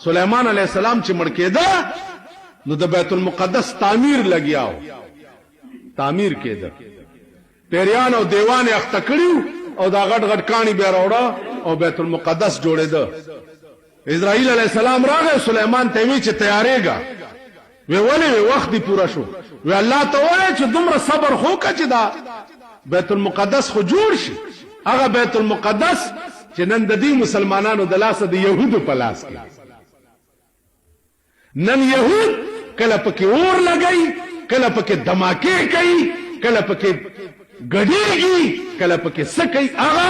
سلیمان علیہ السلام چې مړ کېده نو د بیت المقدس تعمیر لګیاو، تعمیر کېده، پیریان او دیوان اخته کړیو او دا غټ غټ کانی بیا راوړه او بیت المقدس جوړېده. اسرائیل علیہ السلام راغی سلیمان ته وی چې تیارېږه، وی ولې وی وخت دی پورا شو، وی الله ته وایي چې دومره صبر خو که چې دا بیت المقدس خو جوړ شي. هغه بیت المقدس چې نن د دې مسلمانانو د لاسه د یهودو په لاس کې، نن یهود کله پکې اور لګئی، کله پکې دماکې کوي، کله پکې ګډېږي، کله پکې څه کوي. هغه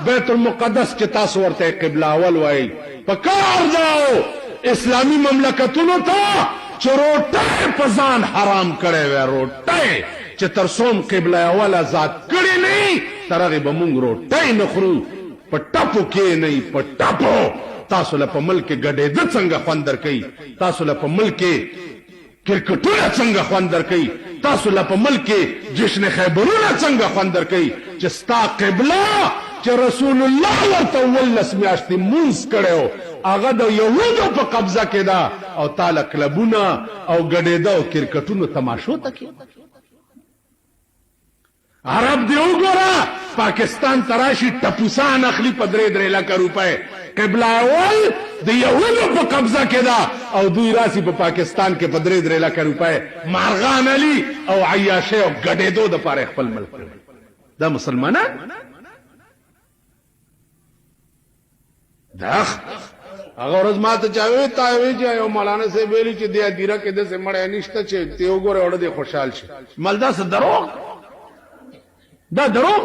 بیت المقدس چې تاسو ورته قبله اول وایي، په کار داو اسلامي مملکتونو ته چې روټۍ په ځان حرام کړی وی، روټۍ چې تر څوم قبله اول آزاد کړی نه تر هغې به مونږ روټۍ نه خورو. په ټپو کې نه په ټپو تاسو له په ملک کې ګډېده څنګه خوند درکوي، تاسو له په ملک کې کرکټونه څنګه خوند درکوي، تاسو له په ملک کې جشن خیبرونه څنګه خوند درکوي چې ستا قبله چې رسول الله ورته 19 میاشتې مونځ کړی هغه د یهودو په قبضه کې ده او تاله کلبونه او ګډېده او کرکټونو تماشو ته کې. عرب دی وګوره پاکستان تراشي ټپوسان اخلي په 3 لکه روپۍ، قبله اول د یهودو په قبضه کې ده او دوی راسي په پاکستان کې په 3 لکه روپۍ مارغان علي او عیاشۍ او ګډېدو دپاره خپل ملک کوي. دا مسلمانان دا هغه ورځ ما ته چا وی تا وی چې یو مولانا صاحب ویلي چې د دیره کې داسې مړی نشته چې ته وګورې وړه دی خوشحال شي. مل دا څه دروغ، دا دروغ.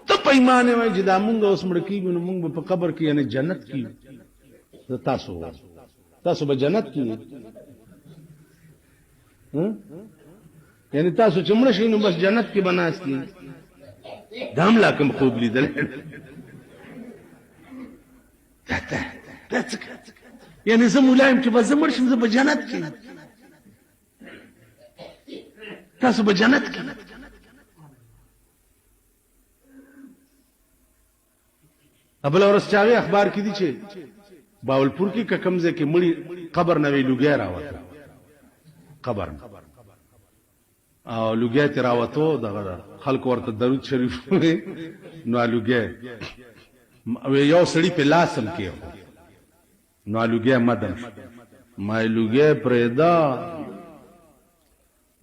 ته په ایمان یې وایي چې دا مونږ اوس مړه کېږو نو مونږ به په قبر کې یعنې جنت کېږو. تاسو به جنت کېږئ، یعنې تاسو چې مړه شئ نو بس جنت کې به ناست کېږئ. دا هم لا کوم خوب لیدلی یعنی زه مولا یم چې به زه مړ شم زه به جنت کې، تاسو به جنت کې. بله ورځ چې هغې اخبار کې دي چې باولپور کې که کوم ځای کې مړي قبر نه وی لوګی راوته، قبر او لوګی ترې راوتو دغه خلکو ورته درود شریف نو لوګی یو سړي په لاس هم کېښود نو لوګی مدم شو. ما لوګی پرېږده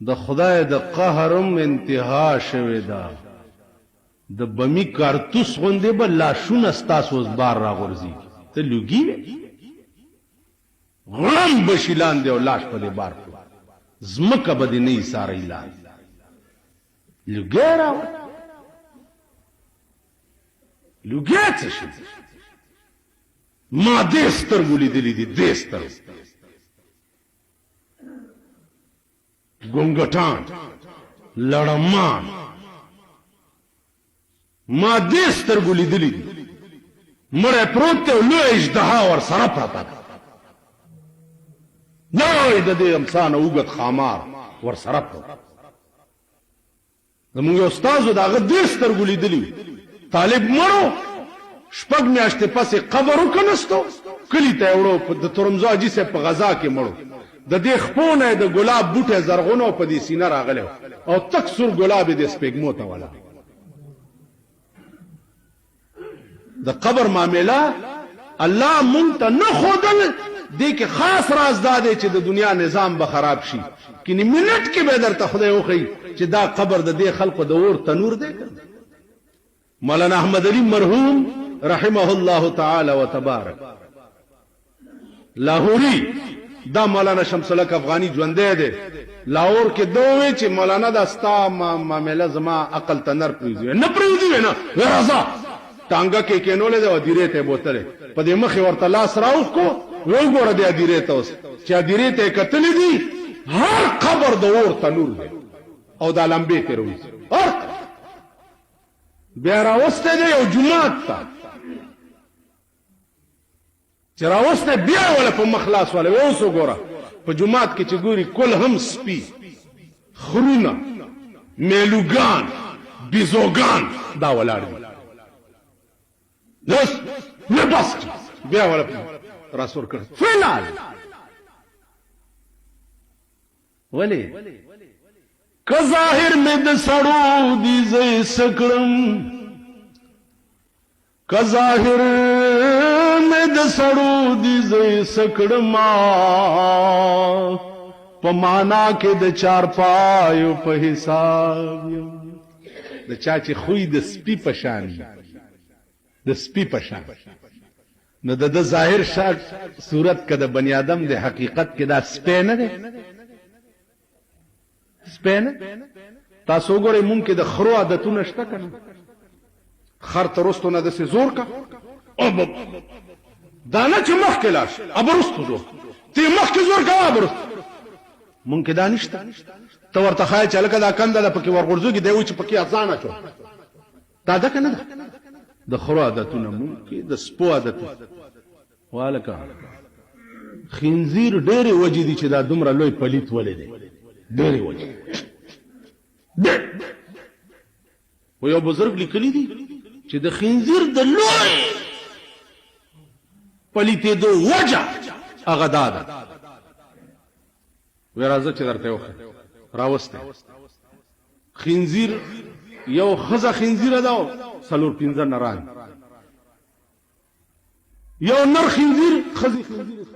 د خدای د قهرم انتها شوې ده، د بمی کارتوس غوندې به لاشونه ستاسو اوس بار راغورځي. ته لوګي وې غړم به شي لاندې او لاش په دې بار کړو، ځمکه به دې نه ایسارئ لاندې. لوګی راوړه، لوګی څه شي؟ ما دې سترګو لیدلي دي، دې سترګو ګونګټان لړمان ما دې سترګو لیدلي دي. مړی پروت دی او لوی اژدها ورسره پرته ده، لوی د دې امسانه اوږد خامار ورسره پروت. زمونږ یو استازو د هغه دې سترګو لیدلي، طالب مړو 6 میاشتې پسې قبر وکنستو، کلي ته یې وړو د ترمزو حاجي صاحب په غذا کې مړو، د دې خپو نه د ګلاب بوټی زرغونه په دې سینه راغلی او تک سور ګلاب یې د سپېږمو ته ولا. د قبر معامله الله مونږ ته نه ښودل، دې کې خاص راز دا دی چې د دنیا نظام به خراب شي، کینې منټ کې به درته خدای وښیي چې دا قبر د دې خلقو د اور تنور دی. مولانا احمد علي مرحوم رحمه الله تعالی و تبارک لاهوري، دا مولانا شمس الحق افغاني ژوندی دی، لاهور کې دوی چې مولانا دا ستا معامله زما عقل ته نر پرېږدي نه پرېږدي نه راځه ټانګه کې کېنولې ده او ادیرې ته یې بوتلې، په دې مخې ورته لاس راوښکو، وګوره دې ادیرې ته اوس چې ادیرې ته یې کتلې دي، هر قبر د اور تنور دی او دا لمبې ترې راوځي. بیا راوستی دی یو جومات ته چې راوستی بیا یې وله په مخ لاس والی، اوس وګوره په جومات کې چې ګوري کل هم سپي، خرونه، میلوګان، بیزوګان دا ولاړ دي. بس بیا ولا راسور کړ فلال ولی که ظاهر میں د سړو دی زې سکړم که ظاهر میں د سړو دی زې سکړم په معنا کې د چار پایو په حساب د چا چې خوی د سپی پشان د سپی پشان نو د ظاهر شاک صورت کده بنی آدم د حقیقت کې دا سپی نه دی سپی نه تاسو ګورئ مونږ کې د خرو عادتونه شته که نه خر ترستو نه داسې زور کا دا نه چې مخکې لاړ شي ابرستو زور ته مخکې زور کوه ابرستو مونږ کې دا نشته ته ورته ښایې چې هلکه دا کنده ده پکې ورغورځوږي دی وایي چې پکې اذان اچو دا ده که نه ده د خرو عادتونه مونږ کې د سپو عادتونه والکه خنزیر ډېرې وجې دي چې دا دومره لوی پلیت ولې دی ډېرې وجې و یو بزرګ لیکلي دي چې د خنزیر د لوی پلیتېدو وجه هغه دا ده وی راځه چې درته وښیم راوستی خنزیر یو ښځه خنزیره ده او څلور پنځه نران یو نر خنزیر ښځې خنزیر